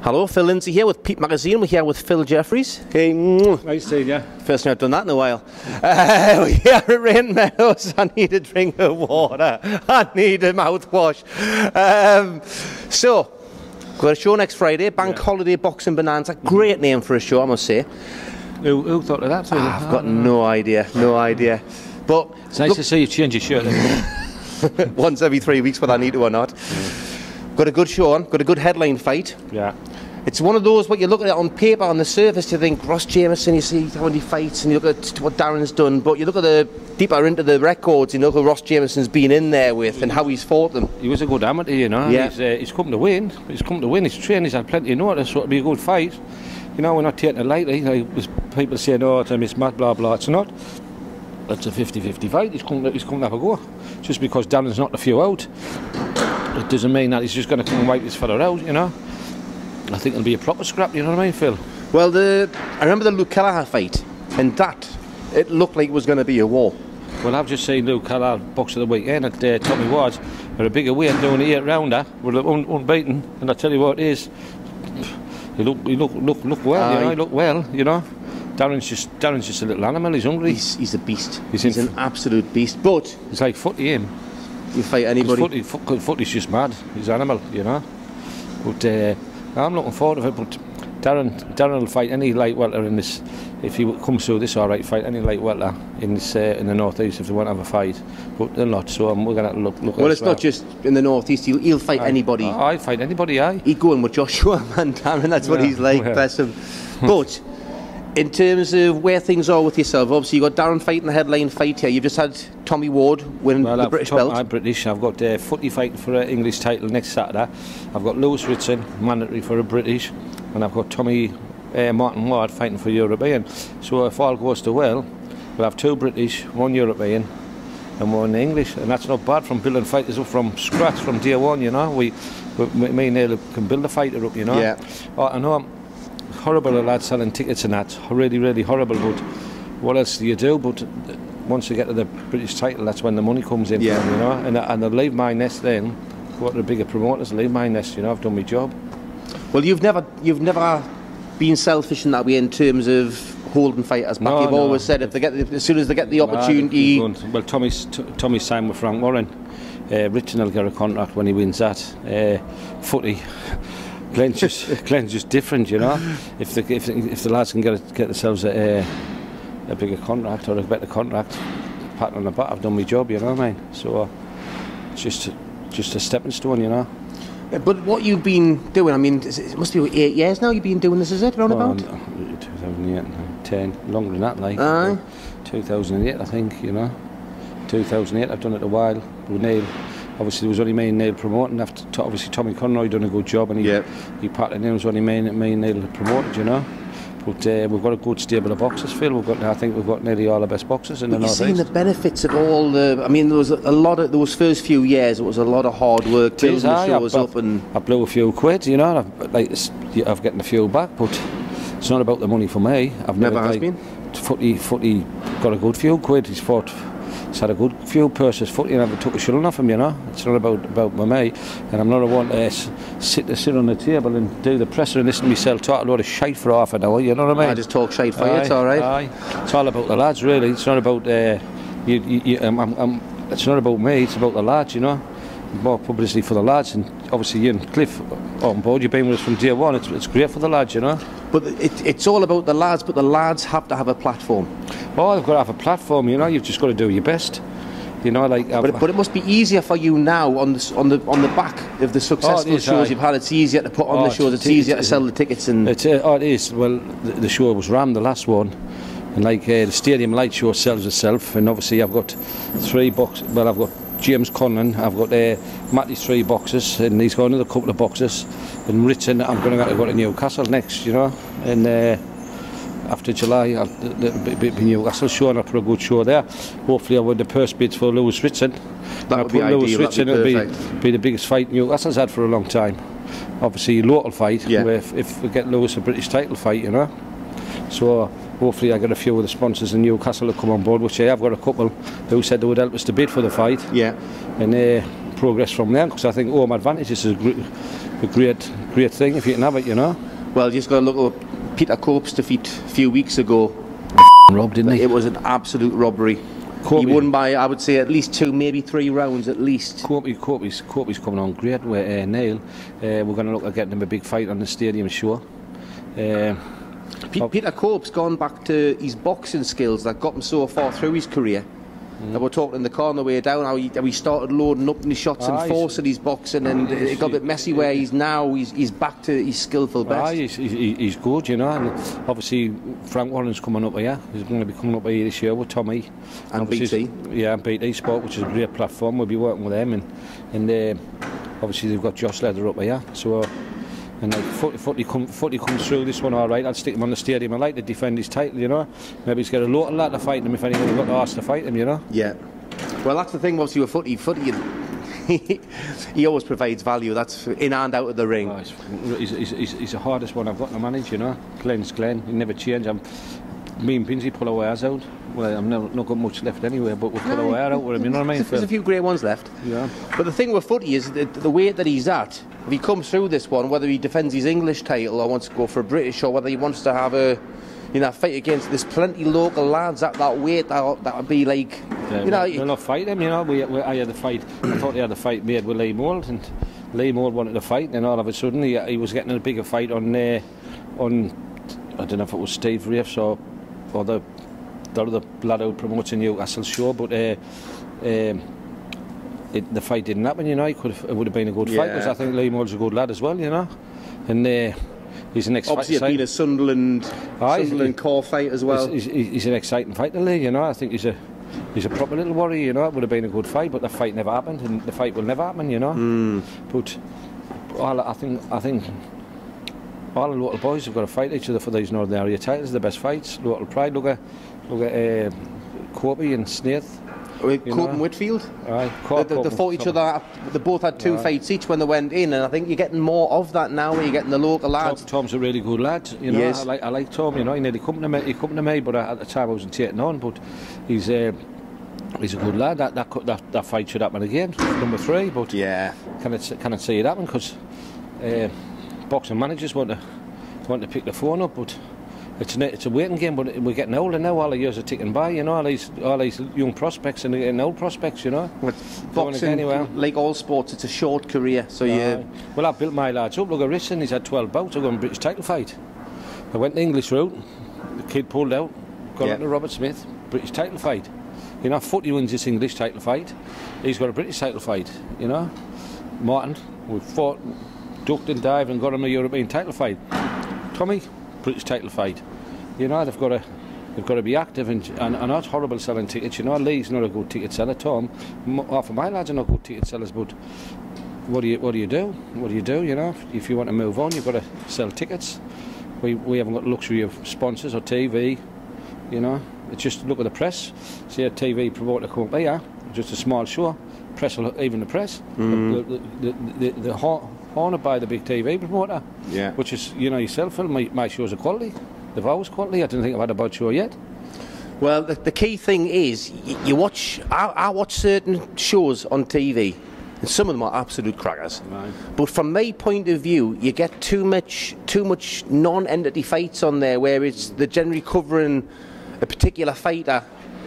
Hello, Phil Lindsay here with Peep magazine. We're here with Phil Jeffries. Hey, nice seeing you. First time I've done that in a while. We're here at RANTON MEADOWS. I need a drink of water. I need a mouthwash. So, got a show next Friday. Bank Holiday Boxing Bonanza. Great name for a show, I must say. Who thought of that? I've got no idea. But it's nice to see you change your shirt. Once every 3 weeks, whether I need to or not. Got a good show on. Got a good headline fight. Yeah. It's one of those, what you look at it on paper, on the surface, you think Ross Jameson, you see how many fights, and you look at what Darren's done, but you look at the deeper into the records, you know who Ross Jameson's been in there with and how he's fought them. He was a good amateur, you know. Yeah. He's come to win. He's come to win. He's trained. He's had plenty of notice, so it'll be a good fight. You know, we're not taking it lightly. Like, people say, no, it's a mismatch, blah, blah. It's not. It's a 50-50 fight. He's come to have a go. Just because Darren's knocked a few out, it doesn't mean that he's just going to come and wipe this fella out, you know. I think it'll be a proper scrap, you know what I mean, Phil? Well, I remember the Luke Kelleher fight, and it looked like it was going to be a war. Well, I've just seen Luke Kelleher box of the weekend at Tommy Ward's. They're a bigger weight doing an 8-rounder. We're unbeaten, and I tell you what it is. He look well, you know. He look well, you know. Darren's just a little animal. He's hungry. He's a beast. He's an absolute beast. But it's like footy him. You fight anybody. Footy's just mad. He's an animal, you know. But I'm looking forward to it. But Darren will fight any light welter in this. If he comes through this, all right, fight any light welter in this in the northeast if they want to have a fight. But they're not. So we're going to look. Well, it's not just in the northeast. He'll fight anybody. I'll fight anybody. He'd go in with Joshua, man. Darren, that's what he's like. Bless him. But in terms of where things are with yourself, obviously you've got Darren fighting the headline fight here. You've just had Tommy Ward winning the British belt. I'm British. I've got footy fighting for an English title next Saturday. I've got Lewis Ritson, mandatory for a British, and I've got Tommy Martin Ward fighting for European. So if all goes to well, we'll have 2 British, 1 European, and 1 English, and that's not bad from building fighters up from scratch from day one. You know, me and Neil can build a fighter up. You know. Yeah. I know. Horrible lads selling tickets and that, really horrible, but what else do you do? But once you get to the British title, that's when the money comes in, yeah. You know, and they'll leave my nest then, go to the bigger promoters, leave my nest, you know. I've done my job. Well, you've never been selfish in that way in terms of holding fighters back. You've always said if they get as soon as they get the opportunity. Well, Tommy's signed with Frank Warren. Richard will get a contract when he wins that. Footy. Glenn's just different, you know. If the lads can get themselves a bigger contract or a better contract, pat on the back, I've done my job, you know what I mean. So it's just a stepping stone, you know. But what you've been doing, I mean, it must be 8 years now. You've been doing this, is it? Roundabout? 2008, 10, longer than that, like. 2008, I think, you know. 2008, I've done it a while with Neil. Obviously, there was only me and Neil promoting. After obviously, Tommy Conroy done a good job, and he patted in. It was only me and Neil promoted, you know. But we've got a good stable of boxers, Phil. I think we've got nearly all the best boxers in the northeast. You've seen the benefits of all the. I mean, there was a lot of those first few years. It was a lot of hard work building the shows up, and I blew a few quid, you know. I've getting a few back, but it's not about the money for me. I've never has been. Footy got a good few quid. He's had a good few purses footy, and I took a shilling off him, you know. It's not about me, and I'm not a one to sit on the table and do the presser and listen to myself talk a lot of shite for half an hour, you know what I mean? I just talk shite for you, it's all right. Aye. It's all about the lads, really. It's not about it's not about me. It's about the lads, you know. More publicity for the lads, and obviously you and Cliff on board. You've been with us from day one. It's great for the lads, you know. But it's all about the lads. But the lads have to have a platform. Oh, they've got to have a platform, you know. You've just got to do your best, you know. Like, but it must be easier for you now on the back of the successful shows you've had. It's easier to put on the shows. It's easier to sell the tickets. And it is. Well, the show was rammed, the last one, and like the Stadium Light show sells itself. And obviously, I've got 3 boxes. Well, I've got James Conlon, I've got Matty's 3 boxes, and he's got another couple of boxes. And Ritson, I'm going to go to Newcastle next, you know. And after July, I'll be Newcastle show, and I'll put a good show there. Hopefully, I'll win the purse bids for Lewis Ritson. That would be ideal. Lewis Ritson will be the biggest fight Newcastle's had for a long time. Obviously, local fight. Yeah. If we get Lewis a British title fight, you know. So hopefully I get a few of the sponsors in Newcastle to come on board, which I have got a couple who said they would help us to bid for the fight. Yeah. And progress from there, because I think home advantage is a great thing if you can have it, you know. Well, you just got to look at Peter Cope's defeat a few weeks ago. Robbed, didn't he? It was an absolute robbery. He won by, I would say, at least 2, maybe 3 rounds at least. Cope's coming on great with Neil. We're going to look at getting him a big fight on the stadium show. Peter Cope's gone back to his boxing skills that got him so far through his career. And we're talking in the car on the way down how he started loading up his shots and forcing his boxing, and it got a bit messy where he's back to his skillful best. He's good, you know, and obviously Frank Warren's coming up here. He's going to be coming up here this year with Tommy. And BT. Yeah, and BT Sport, which is a great platform. We'll be working with them, and obviously they've got Josh Leather up here. So, and like Footy comes through this one all right, I'll stick him on the stadium. I like to defend his title, you know. Maybe he's got a local lad to fight him if anyone's got to ask to fight him, you know. Yeah. Well, that's the thing, obviously, with Footy, he always provides value. That's in and out of the ring. Oh, he's the hardest one I've got to manage, you know. Glenn's Glenn, he never change. Me and Pinsy pull our hairs out. Well, I've not got much left anyway, but we'll pull our hair out with him, you know what I mean? There's a few great ones left. Yeah. But the thing with Footy is the weight that he's at. If he comes through this one, whether he defends his English title or wants to go for a British, or whether he wants to have a fight against, there's plenty local lads at that weight that would be like, you know. We'll not fight him, you know. I had the fight. I thought he had the fight made with Lee Mould, and Lee Mould wanted to fight, and all of a sudden he was getting a bigger fight on I don't know if it was Steve Rafe or the other lad out promoting Newcastle show, but the fight didn't happen, you know. It would have been a good fight, because I think Lee Mould's a good lad as well, you know. And he's an obviously been a Sunderland core fight as well. He's an exciting fighter, Lee, you know. I think he's a proper little warrior, you know. It would have been a good fight, but the fight never happened, and the fight will never happen, you know. But I think all the local boys have got to fight each other for these Northern Area titles. The best fights, local pride. Look at Corby and Snaith. Cope and Whitfield. Aye, they fought each other. They both had 2 fights each when they went in, and I think you're getting more of that now. Where you're getting the local lads. Tom's a really good lad, you know. Yes. I like Tom, you know. He nearly come to me, but at the time I wasn't taking on. But he's a good lad. That fight should happen again. Number 3, but can I see it happen? Because boxing managers want to pick the phone up, but it's a waiting game. But we're getting older now. All the years are ticking by, you know. All these young prospects and getting old prospects, you know. Boxing, like all sports, it's a short career. So well, I've built my lads up. Look at Risson, he's had 12 bouts. I've got a British title fight. I went the English route. The kid pulled out, got on to Robert Smith, British title fight. You know, Footy wins this English title fight. He's got a British title fight, you know. Martin, we fought, ducked and dived and got him a European title fight. Tommy, British title fight. You know, they've got to be active and not horrible selling tickets. You know, Lee's not a good ticket seller. Tom, half of my lads are not good ticket sellers. But what do you do? What do you do? You know, if you want to move on, you've got to sell tickets. We haven't got the luxury of sponsors or TV. You know, it's just look at the press. See a TV promoter come up here, just a small show. Press, even the press. The honoured by the big TV promoter, which is, you know, yourself, Phil, my shows are quality. They've always quality. I don't think I've had a bad show yet. Well, the key thing is, you watch. I watch certain shows on TV, and some of them are absolute crackers. Right. But from my point of view, you get too much non-entity fights on there, where they're generally covering a particular fighter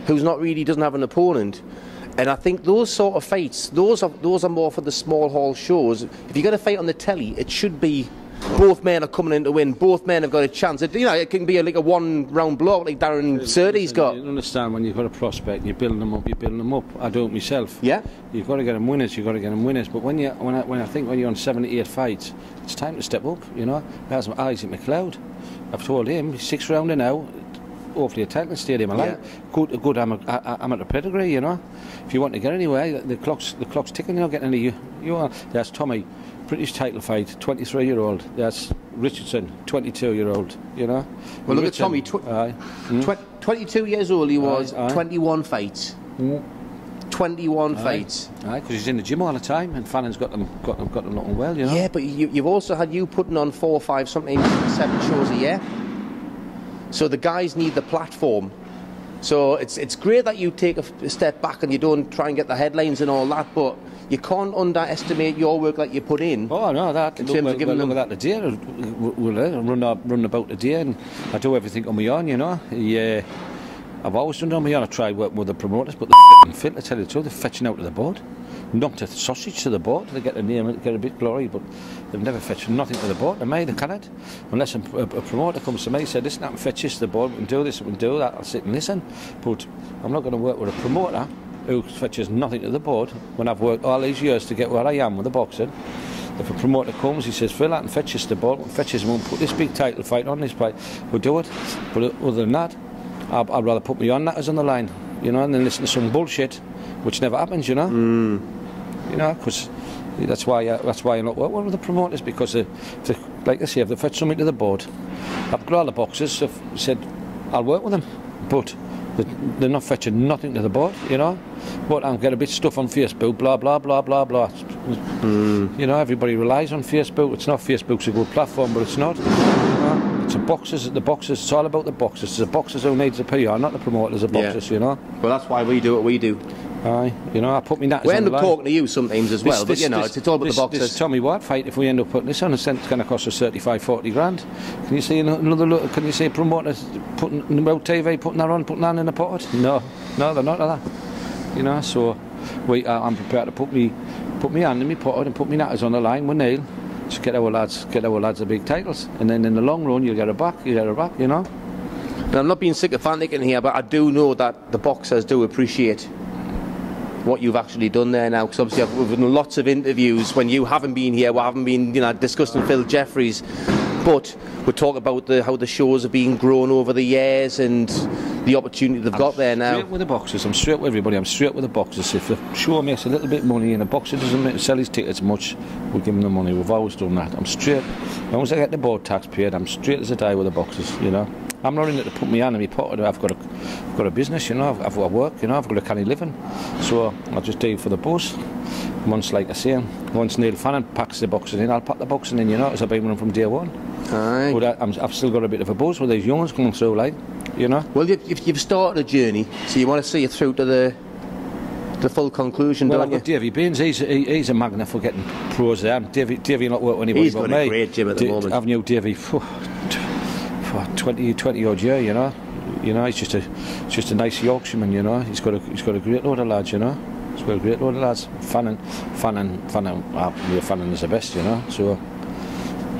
who's doesn't have an opponent. And I think those sort of fights, those are more for the small hall shows. If you're going to fight on the telly, it should be both men are coming in to win. Both men have got a chance. You know, it can be like a one-round block like Darren Surtees got. You understand, when you've got a prospect and you're building them up. I do it myself. Yeah. You've got to get them winners. But when I think when you're on 78 fights, it's time to step up. You know, that's Isaac McLeod. I've told him he's 6th rounder now. Hopefully a Titan Stadium, a good amateur pedigree, you know. If you want to get anywhere, the clock's ticking. You're not getting any. There's Tommy, British title fight, 23-year-old. There's Richardson, 22-year-old. You know. Well, look at Tommy. 22 years old he was. 21 fights. 21 fights. Aye, because he's in the gym all the time, and Fannon's got them looking well, you know. Yeah, but you've also had you putting on 4 or 5, sometimes 7 shows a year. So the guys need the platform. So it's great that you take a step back and you don't try and get the headlines and all that, but you can't underestimate your work that you put in. Oh no, that In terms of giving them that today. We'll run about the day, and I do everything on my own, you know. Yeah, I've always done it on my own. I tried working with the promoters, but the f***ing fit, to tell you the truth, they're fetching out of the board. Knocked a sausage to the board. They get the name, get a bit glory, but they've never fetched nothing to the board. They can't. Unless a promoter comes to me and says, listen, I can fetch this to the board, we can do this, we can do that, I'll sit and listen. But I'm not going to work with a promoter who fetches nothing to the board when I've worked all these years to get where I am with the boxing. If a promoter comes, he says, Phil, I can fetch this to the board, we'll fetch this, and we'll put this big title fight on this fight, we'll do it. But other than that, I'd rather put me on Knackers on the line, you know, and then listen to some bullshit, which never happens, you know. You know, because that's why I'm not working with the promoters, because like I say, if they fetch something to the board, I've got all the boxers have said I'll work with them, but they're not fetching nothing to the board, you know. But I'm getting a bit stuff on Facebook, blah blah blah blah blah. You know, everybody relies on Facebook. It's not Facebook's a good platform, but it's not. You know? It's the boxers. It's all about the boxers. It's the boxers who needs the PR, not the promoters of boxers. You know. Well, that's why we do what we do. Aye, you know, I put me Knackers we on end the up line. talking to you sometimes as well, but you know, it's all about the boxers. This Tommy Ward fight, if we end up putting this on, it's going to cost us 35-40 grand. Can you see another look? Can you see promoters putting about TV, putting that on, putting that in the pot? No, they're not like that. You know, so I'm prepared to put me hand in my pot and put me Knackers on the line with Neil to get our lads the big titles, and then in the long run you'll get it back, you know. Now, I'm not being sycophantic in here, but I do know that the boxers do appreciate what you've actually done there now, because obviously we've done lots of interviews when you haven't been here, we haven't been, you know, discussing Phil Jeffries, but we talk about how the shows have been grown over the years and the opportunity they've got there now. I'm straight with the boxers, I'm straight with everybody, I'm straight with the boxers. If the show makes a little bit of money and the boxer doesn't sell his tickets much, we'll give him the money. We've always done that. I'm straight, as long as I get the board tax paid, I'm straight as a die with the boxers, you know. I'm not in it to put me hand in my pocket. I've got a business, you know. I've got work, you know. I've got a canny living, so I'll just do it for the boss. Once, like I say, once Neil Fannin packs the boxing in, I'll pack the boxing in, you know. As I've been with him from day one. Aye. But I've still got a bit of a buzz with these young ones coming through, like, you know. Well, you've started a journey, so you want to see it through to the full conclusion, well, don't I've you? got Davy Baines, he's a magnet for getting pros there. Davy not work with anybody but me. He's got a great gym at the moment. I've known Davy for 20 odd year, you know. You know, he's just a nice Yorkshireman, you know. He's got a great load of lads, you know. He's got a great load of lads. Fannin is the best, you know. So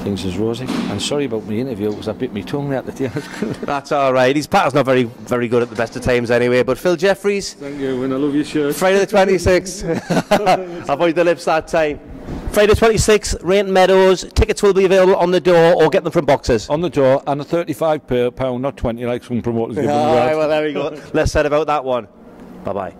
things is rosy. And sorry about my interview, because I bit my tongue there at the end. That's all right. His pattern's not very good at the best of times anyway. But Phil Jeffries, thank you, and I love your shirt. Friday the 26th. Avoid the lips that time. Friday 26th, Ranton Meadows. Tickets will be available on the door or get them from boxers. On the door, and a £35, not 20 like some promoters give them. All right, well, there we go. Less said about that one. Bye-bye.